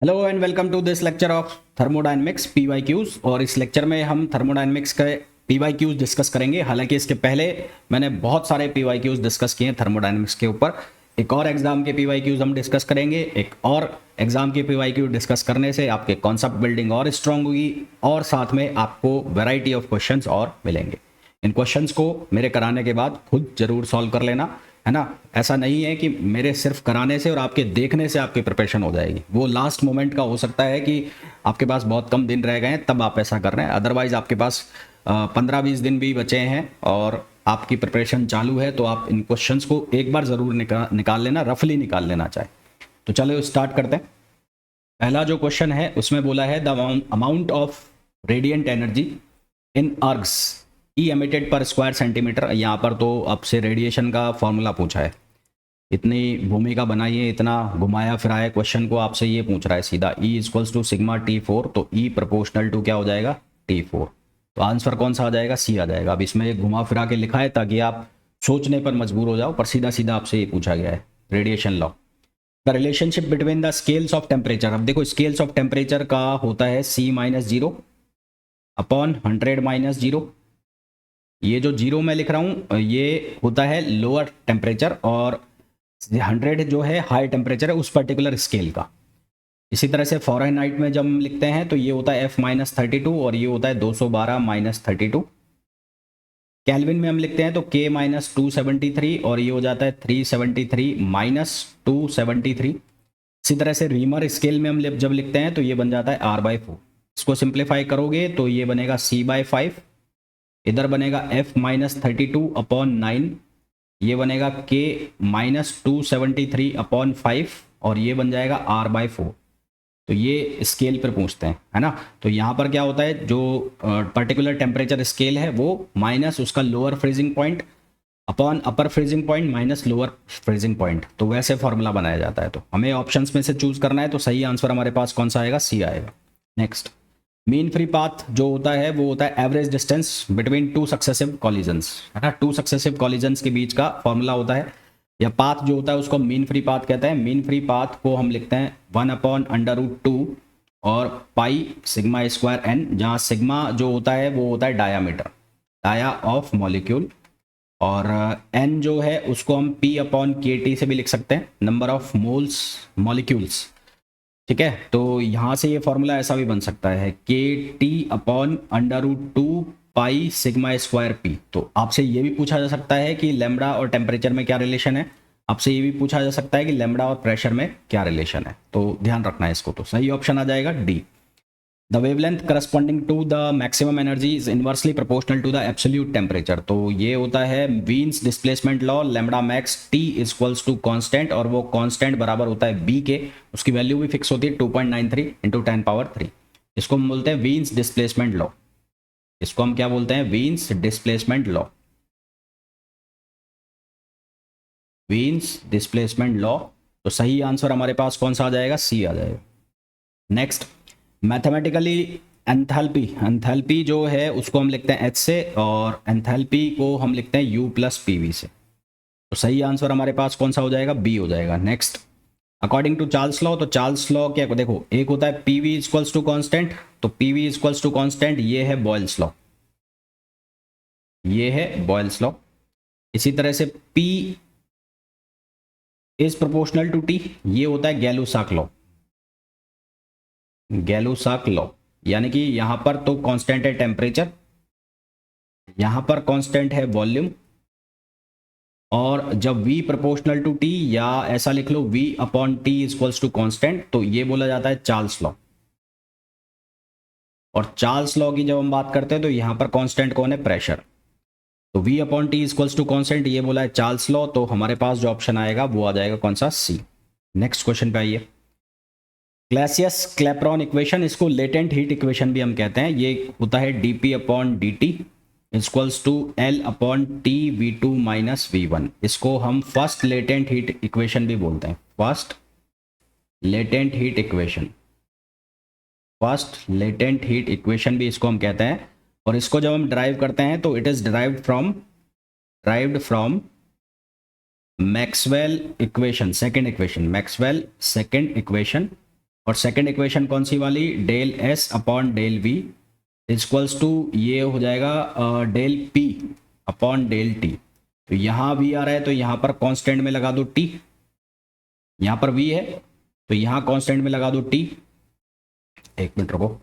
Hello and welcome to this lecture of thermodynamics PYQs. और इस lecture में हम थर्मोडायनेमिक्स के पीवाईक्यूज डिस्कस करेंगे। हालांकि इसके पहले मैंने बहुत सारे पीवाईक्यूज डिस्कस किए हैं थर्मोडायनेमिक्स के ऊपर। एक और एग्जाम के पीवाईक्यूज हम डिस्कस करेंगे। एक और एग्जाम के पीवाईक्यू डिस्कस करने से आपके कॉन्सेप्ट बिल्डिंग और स्ट्रांग होगी और साथ में आपको वैरायटी ऑफ क्वेश्चंस और मिलेंगे। इन क्वेश्चंस को मेरे कराने के बाद खुद जरूर सॉल्व कर लेना, है ना। ऐसा नहीं है कि मेरे सिर्फ कराने से और आपके देखने से आपकी प्रिपरेशन हो जाएगी। वो लास्ट मोमेंट का हो सकता है कि आपके पास बहुत कम दिन रह गए हैं तब आप ऐसा कर रहे हैं। अदरवाइज आपके पास 15-20 दिन भी बचे हैं और आपकी प्रिपरेशन चालू है, तो आप इन क्वेश्चंस को एक बार ज़रूर निकाल लेना, रफली निकाल लेना चाहे। तो चलो स्टार्ट करते हैं। पहला जो क्वेश्चन है उसमें बोला है the amount of radiant energy in ergs E emitted per square centimetre. यहाँ पर तो आपसे रेडिएशन का फॉर्मूला पूछा है। इतनी भूमिका बनाई है, इतना घुमाया फिराया क्वेश्चन को, आपसे ये पूछ रहा है सीधा E equals to sigma T4, तो E प्रोपोर्शनल टू क्या हो जाएगा T4। तो आंसर कौन सा आ जाएगा? C आ जाएगा। अब इसमें एक घुमा फिरा के लिखा है ताकि आप सोचने पर मजबूर हो जाओ, पर सीधा सीधा आपसे ये पूछा गया है radiation law. The relationship between the scales of temperature. अब देखो स्केल्स ऑफ टेम्परेचर का होता है C-0 अपॉन 100-0। ये जो जीरो मैं लिख रहा हूँ ये होता है लोअर टेम्परेचर और 100 जो है हाई टेम्परेचर है उस पर्टिकुलर स्केल का। इसी तरह से फ़ारेनहाइट में जब हम लिखते हैं तो ये होता है F-32 और ये होता है 212-32। केल्विन में हम लिखते हैं तो K-273 और ये हो जाता है 373-273। इसी तरह से रीमर स्केल में हम जब लिखते हैं तो ये बन जाता है R/4। इसको सिंप्लीफाई करोगे तो ये बनेगा C/5। इधर बनेगा F-32/9, ये बनेगा K-273/5 और ये बन जाएगा R/4। तो ये स्केल पर पूछते हैं, है ना। तो यहाँ पर क्या होता है, जो पर्टिकुलर टेम्परेचर स्केल है वो माइनस उसका lower freezing point upon upper freezing point minus lower freezing point, तो वैसे फॉर्मूला बनाया जाता है। तो हमें ऑप्शंस में से चूज करना है, तो सही आंसर हमारे पास कौन सा आएगा? C आएगा। नेक्स्ट, मीन फ्री पाथ जो होता है वो होता है average distance between two successive collisions, है ना। टू सक्सेसिव कॉलिजन्स के बीच का फॉर्मूला होता है, या पाथ जो होता है उसको मीन फ्री पाथ कहते हैं। मीन फ्री पाथ को हम लिखते हैं 1/√2 और पाई सिग्मा स्क्वायर n, जहाँ सिग्मा जो होता है वो होता है डायामीटर, डाया ऑफ मॉलिक्यूल, और n जो है उसको हम P/kT से भी लिख सकते हैं, नंबर ऑफ मोल्स मॉलिक्यूल्स। ठीक है, तो यहाँ से ये फॉर्मूला ऐसा भी बन सकता है KT/√2 pi sigma square P। तो आपसे ये भी पूछा जा सकता है कि लैम्ब्डा और टेम्परेचर में क्या रिलेशन है। आपसे ये भी पूछा जा सकता है कि लैम्ब्डा और प्रेशर में क्या रिलेशन है। तो ध्यान रखना है इसको। तो सही ऑप्शन आ जाएगा D। The wavelength corresponding to the maximum energy is inversely proportional to the absolute temperature. तो ये होता है Wien's displacement law, lambda max T equals to constant, और वो कांस्टेंट बराबर होता है B के। उसकी वैल्यू भी फिक्स होती है 2.93 × 10⁻3। इसको हम बोलते हैं वीन्स डिस्प्लेसमेंट लॉ। इसको हम क्या बोलते हैं? वीन्स डिस्प्लेसमेंट लॉ। वीन्स displacement law. तो सही आंसर हमारे पास कौन सा आ जाएगा? C आ जाएगा। Next, mathematically enthalpy. एंथैल्पी जो है उसको हम लिखते हैं H से, और एंथैल्पी को हम लिखते हैं U+PV से। तो सही आंसर हमारे पास कौन सा हो जाएगा? B हो जाएगा। Next, according to Charles law. तो चार्ल्स लॉ क्या, देखो एक होता है PV इक्वल्स टू कॉन्स्टेंट, तो PV इक्वल्स टू कॉन्स्टेंट ये है बॉयल्स लॉ, ये है बॉयल्स लॉ। इसी तरह से P is proportional to T, ये होता है गैलुसाक लॉ। गैलुसाक लॉ, यानी कि यहां पर तो कांस्टेंट है टेम्परेचर, यहां पर कांस्टेंट है वॉल्यूम, और जब V प्रोपोर्शनल टू T, या ऐसा लिख लो V/T इक्वल्स टू कांस्टेंट, तो ये बोला जाता है चार्ल्स लॉ। और चार्ल्स लॉ की जब हम बात करते हैं तो यहां पर कांस्टेंट कौन है? प्रेशर। तो V/T इक्वल्स टू कांस्टेंट, ये बोला है चार्ल्स लॉ। तो हमारे पास जो ऑप्शन आएगा वो आ जाएगा कौन सा? C। नेक्स्ट क्वेश्चन पे आइए। क्लैसियस क्लैपेरॉन इक्वेशन, इसको लेटेंट हीट इक्वेशन भी हम कहते हैं। ये होता है dP/dt equals to L/T V2 - V1। इसको हम फर्स्ट लेटेंट हीट इक्वेशन भी बोलते हैं। First latent heat equation, first latent heat equation भी इसको हम कहते हैं। और इसको जब हम ड्राइव करते हैं तो it is derived from Maxwell equation, second equation, Maxwell second equation. और सेकंड इक्वेशन कौन सी वाली, del S upon del V equals to ये हो जाएगा del P upon del T. तो यहाँ वी आ रहा है तो यहाँ पर कांस्टेंट में लगा दो टी, यहाँ पर वी है तो यहाँ कांस्टेंट में लगा दो टी, एक मिनट रुको,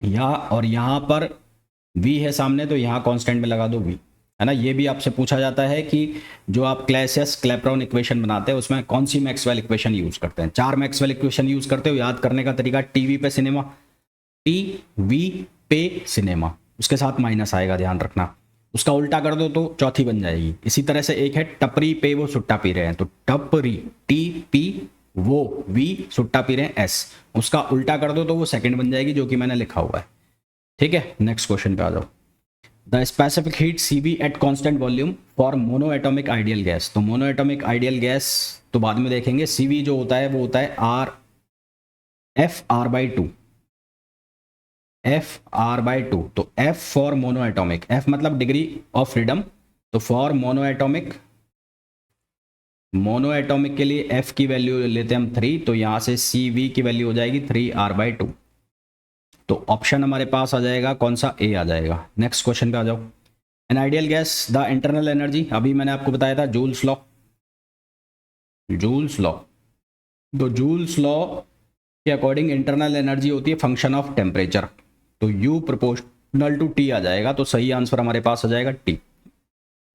यहाँ और यहाँ पर वी है सामने तो यहाँ कांस्टेंट में लगा दो वी, है ना। ये भी आपसे पूछा जाता है कि जो आप क्लैसियस क्लैपेरॉन इक्वेशन बनाते हैं उसमें कौन सी मैक्सवेल इक्वेशन यूज करते हैं। 4 मैक्सवेल इक्वेशन यूज करते हो। याद करने का तरीका, टीवी पे सिनेमा, टी वी पे सिनेमा, उसके साथ माइनस आएगा ध्यान रखना, उसका उल्टा कर दो तो चौथी बन जाएगी। इसी तरह से एक है टपरी पे वो सुट्टा पी रहे हैं, तो टपरी टी पी वो वी सुट्टा पी रहे हैं एस, उसका उल्टा कर दो तो वो सेकंड बन जाएगी जो कि मैंने लिखा हुआ है। ठीक है, नेक्स्ट क्वेश्चन पे आ जाओ। The specific heat CV at constant volume for monoatomic ideal gas. तो मोनोएटॉमिक आइडियल गैस तो बाद में देखेंगे। CV जो होता है वो होता है R F R/2, F R/2। तो F फॉर मोनोएटॉमिक, F मतलब डिग्री ऑफ फ्रीडम, तो फॉर मोनोएटॉमिक के लिए F की वैल्यू लेते हैं हम 3, तो यहाँ से CV की वैल्यू हो जाएगी 3R/2। तो ऑप्शन हमारे पास आ जाएगा कौन सा, ए आ जाएगा। नेक्स्ट क्वेश्चन पे आ जाओ। An ideal gas the internal energy, अभी मैंने आपको बताया था जूल्स लॉ, जूल्स लॉ। तो जूल्स लॉ के अकॉर्डिंग इंटरनल एनर्जी होती है फंक्शन ऑफ टेम्परेचर, तो U प्रोपोर्शनल टू T आ जाएगा, तो सही आंसर हमारे पास आ जाएगा T।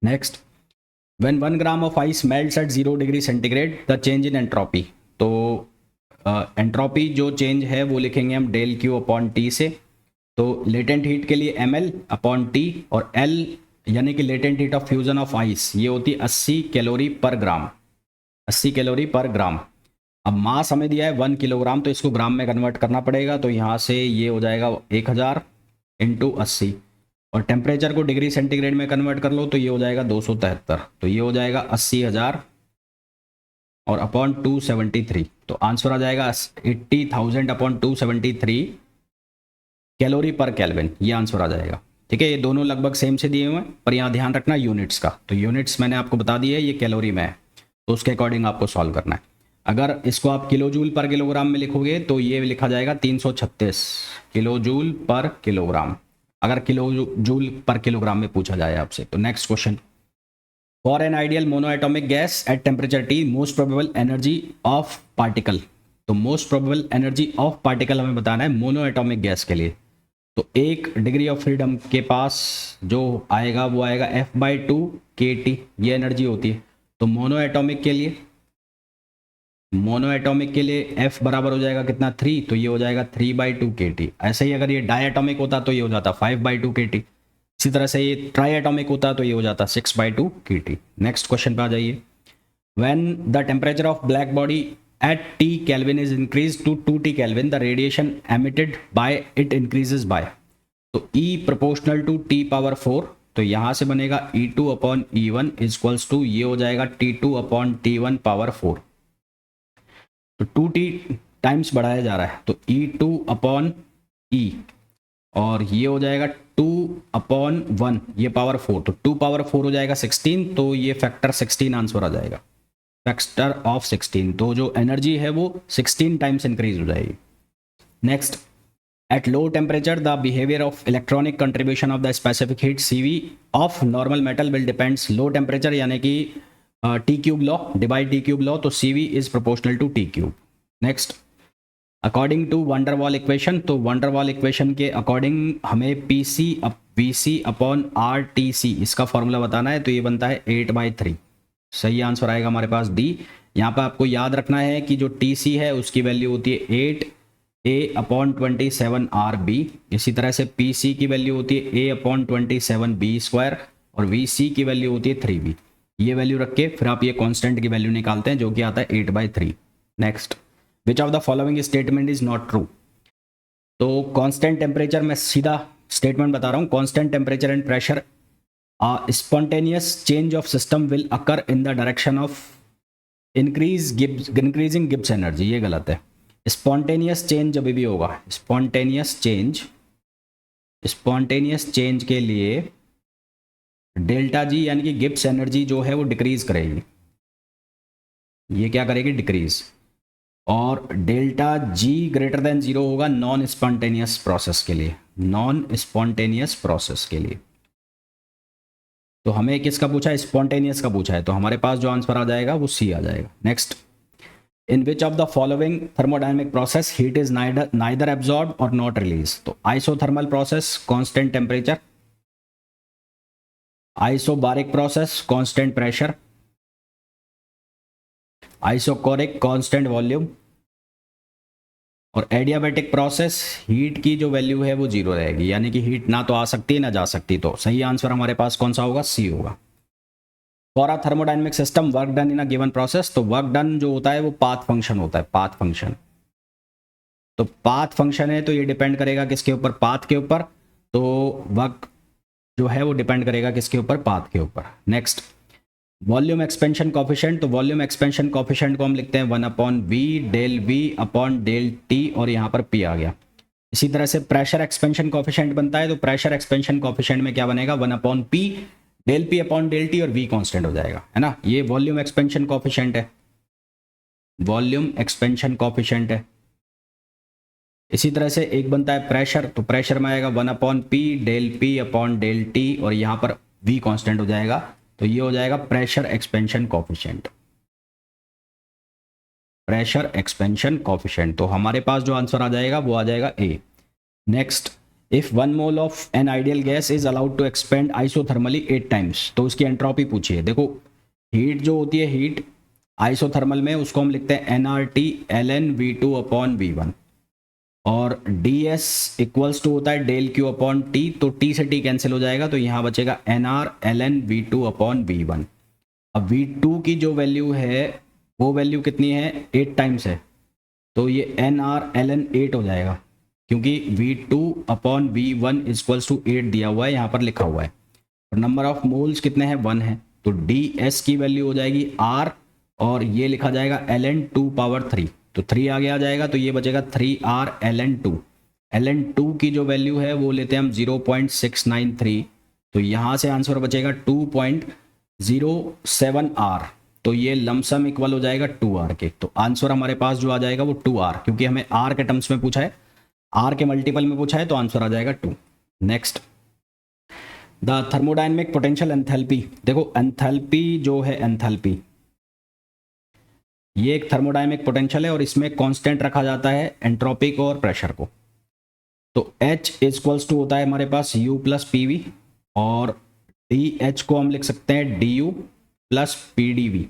Next, when 1 gram of ice melts at 0 degree centigrade the change in entropy. तो एंट्रोपी जो चेंज है वो लिखेंगे हम डेल क्यू अपॉन टी से। तो लेटेंट हीट के लिए ml अपॉन टी, और L यानी कि latent heat of fusion of ice, ये होती है 80 कैलोरी पर ग्राम, 80 कैलोरी पर ग्राम। अब मास हमें दिया है 1 किलोग्राम, तो इसको ग्राम में कन्वर्ट करना पड़ेगा, तो यहाँ से ये हो जाएगा 1000 इंटू 80, और टेम्परेचर को डिग्री सेंटीग्रेड में कन्वर्ट कर लो तो ये हो जाएगा 273, तो ये हो जाएगा 80,000 और अपॉन 273, तो आंसर आ जाएगा 80,000 अपॉन 273 कैलोरी पर केल्विन, ये आंसर आ जाएगा। ठीक है, ये दोनों लगभग सेम से दिए हुए हैं, पर यहाँ ध्यान रखना यूनिट्स का, तो यूनिट्स मैंने आपको बता दी है, ये कैलोरी में है, तो उसके अकॉर्डिंग आपको सॉल्व करना है। अगर इसको आप किलो जूल पर किलोग्राम में लिखोगे तो ये लिखा जाएगा 336 किलो जूल पर किलोग्राम, अगर किलो जूल पर किलोग्राम में पूछा जाए आपसे। तो next question, for an ideal monoatomic gas at temperature T most probable energy of particle. तो most probable energy of particle हमें बताना है मोनोएटॉमिक गैस के लिए। तो 1 डिग्री ऑफ फ्रीडम के पास जो आएगा वो आएगा F/2 kT, ये एनर्जी होती है। तो मोनोएटॉमिक के लिए F बराबर हो जाएगा कितना, 3, तो ये हो जाएगा 3/2 kT। ऐसे ही अगर ये डायएटॉमिक होता तो ये हो जाता 5/2 kT। इसी तरह से ये ट्राईएटॉमिक होता तो ये हो जाता 6/2 kT। नेक्स्ट क्वेश्चन पे आ जाइए। When the temperature of black body at T Kelvin is increased to 2T Kelvin, the radiation emitted by it increases by। तो E proportional to T power 4, तो यहाँ से बनेगा E2 upon E1 equals to ये हो जाएगा T2 upon T1 power 4। तो 2T times बढ़ाया जा रहा है, तो E2 अपॉन E, और ये हो जाएगा 2 अपॉन 1, ये पावर 4, तो 2 पावर 4 हो जाएगा 16, तो ये फैक्टर 16 आंसर आ जाएगा, फैक्टर ऑफ 16। तो जो एनर्जी है वो 16 टाइम्स इंक्रीज हो जाएगी। Next, at low temperature the behaviour of electronic contribution of the specific heat CV of normal metal will depends. Low temperature यानी कि T³ law, divide T³ law, तो CV is proportional to T³। Next, according to van der Waal equation, तो van der Waal equation के according हमें VC upon RTC इसका formula बताना है, तो ये बनता है 8/3। सही आंसर आएगा हमारे पास D। यहाँ पर आपको याद रखना है कि जो TC है उसकी वैल्यू होती है 8A अपॉन 27 RB। इसी तरह से PC की वैल्यू होती है A अपॉन 27 B², और VC की वैल्यू होती है 3B। ये वैल्यू रख के फिर आप ये कांस्टेंट की वैल्यू निकालते हैं जो कि आता है 8/3। Next, which of the following statement is not true. तो कांस्टेंट टेम्परेचर, मैं सीधा स्टेटमेंट बता रहा हूँ, constant temperature and pressure spontaneous change of system will occur in the direction of increasing Gibbs energy। ये गलत है। spontaneous change जब भी होगा, spontaneous change के लिए डेल्टा G यानी कि गिब्स एनर्जी जो है वो डिक्रीज करेगी। ये क्या करेगी, डिक्रीज। और डेल्टा जी ग्रेटर देन 0 होगा नॉन स्पॉन्टेनियस प्रोसेस के लिए, नॉन स्पॉन्टेनियस प्रोसेस के लिए। तो हमें किसका पूछा है, स्पॉन्टेनियस का पूछा है, तो हमारे पास जो आंसर आ जाएगा वो सी आ जाएगा। Next, in which of the following thermodynamic process heat is neither absorb और नॉट रिलीज। तो isothermal process constant temperature, isobaric process constant pressure, isochoric constant volume, और एडियाबैटिक प्रोसेस हीट की जो वैल्यू है वो 0 रहेगी, यानी कि हीट ना तो आ सकती ना जा सकती। तो सही आंसर हमारे पास कौन सा होगा, सी होगा। For a thermodynamic system work done in a given process, तो वर्क डन जो होता है वो पाथ फंक्शन होता है, पाथ फंक्शन। तो पाथ फंक्शन है तो ये डिपेंड करेगा किसके ऊपर, पाथ के ऊपर। तो वर्क जो है वो डिपेंड करेगा किसके ऊपर, पाथ के ऊपर। नेक्स्ट, वॉल्यूम एक्सपेंशन कॉफिशिएंट, तो वॉल्यूम एक्सपेंशन कॉफिशिएंट को हम लिखते हैं 1/v del v upon del t, और यहाँ पर p आ गया। इसी तरह से प्रेशर एक्सपेंशन कॉफिशिएंट बनता है, तो प्रेशर एक्सपेंशन कॉफिशिएंट में क्या बनेगा, 1/p del p upon del t, और v कांस्टेंट हो जाएगा, है ना। ये वॉल्यूम एक्सपेंशन कॉफिशिएंट है, वॉल्यूम एक्सपेंशन कॉफिशिएंट है। इसी तरह से एक बनता है प्रेशर, तो प्रेशर में आएगा 1/p del p upon del t, और यहाँ पर v कांस्टेंट हो जाएगा, तो ये हो जाएगा pressure expansion coefficient, pressure expansion coefficient. तो हमारे पास जो आंसर आ जाएगा वो आ जाएगा A. Next, if 1 mole of an ideal gas is allowed to expand isothermally 8 times, तो उसकी एंट्रोपी पूछिए। देखो हीट जो होती है, हीट आइसोथर्मल में उसको हम लिखते हैं nRT ln v2 upon v1, और ds इक्वल्स टू होता है डेल क्यू अपॉन टी, तो t से t कैंसिल हो जाएगा, तो यहाँ बचेगा nr ln v2 upon v1। अब v2 की जो वैल्यू है वो वैल्यू कितनी है, 8 टाइम्स है, तो ये nr ln 8 हो जाएगा, क्योंकि v2 upon v1 equals to 8 दिया हुआ है, यहाँ पर लिखा हुआ है, और नंबर ऑफ मोल्स कितने हैं, 1 है, तो ds की वैल्यू हो जाएगी r, और ये लिखा जाएगा ln 2 पावर 3, तो 3 आगे आ जाएगा, तो ये बचेगा 3r ln 2। ln 2 की जो वैल्यू है वो लेते हैं हम 0.693, तो यहाँ से आंसर बचेगा 2.07r, तो ये लमसम इक्वल हो जाएगा 2r के। तो आंसर हमारे पास जो आ जाएगा वो 2r, क्योंकि हमें r के टर्म्स में पूछा है, r के मल्टीपल में पूछा है, तो आंसर आ जाएगा 2। Next, the thermodynamic potential enthalpy, देखो एंथैल्पी जो है, एंथैल्पी ये एक थर्मोडायनेमिक पोटेंशियल है, और इसमें कांस्टेंट रखा जाता है एंट्रोपी को और प्रेशर को। तो H इक्वल्स टू होता है हमारे पास U प्लस PV, और DH को हम लिख सकते हैं DU plus PDV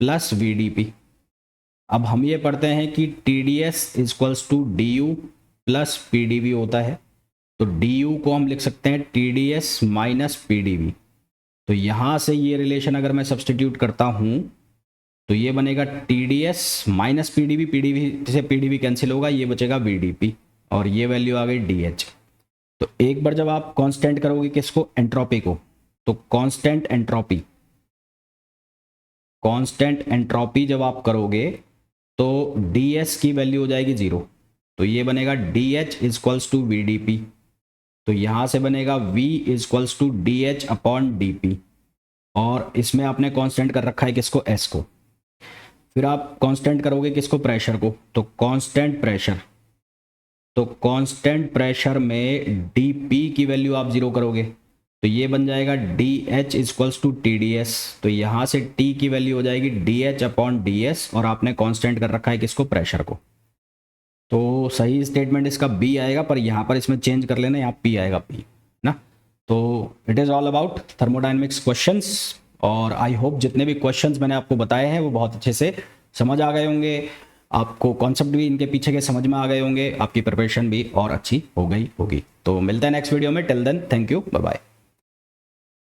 plus VDP। अब हम ये पढ़ते हैं कि TDS equals to DU plus PDV होता है, तो DU को हम लिख सकते हैं TDS माइनस PDV। तो यहाँ से ये रिलेशन अगर मैं सब्सटीट्यूट करता हूँ तो ये बनेगा TDS माइनस PDV, PDV से PDV कैंसिल होगा, ये बचेगा VDP, और ये वैल्यू आ गई DH। तो एक बार जब आप कांस्टेंट करोगे किसको, एंट्रोपी को, तो कांस्टेंट एंट्रोपी जब आप करोगे तो DS की वैल्यू हो जाएगी 0, तो ये बनेगा DH इक्वल्स टू VDP, तो यहाँ से बनेगा V equals to DH upon DP, और इसमें आपने कांस्टेंट कर रखा है किसको, S को। फिर आप कांस्टेंट करोगे किसको, प्रेशर को, तो कांस्टेंट प्रेशर में dP की वैल्यू आप 0 करोगे, तो ये बन जाएगा DH इक्वल्स टू TDS, तो यहाँ से T की वैल्यू हो जाएगी DH अपॉन DS, और आपने कांस्टेंट कर रखा है किसको, प्रेशर को। तो सही स्टेटमेंट इसका B आएगा, पर यहाँ पर इसमें चेंज कर लेना, यहाँ P आएगा, P ना। तो it is all about thermodynamics questions, और आई होप जितने भी क्वेश्चंस मैंने आपको बताए हैं वो बहुत अच्छे से समझ आ गए होंगे, आपको कॉन्सेप्ट भी इनके पीछे के समझ में आ गए होंगे, आपकी प्रिपरेशन भी और अच्छी हो गई होगी। तो मिलते हैं नेक्स्ट वीडियो में, till then thank you, bye bye.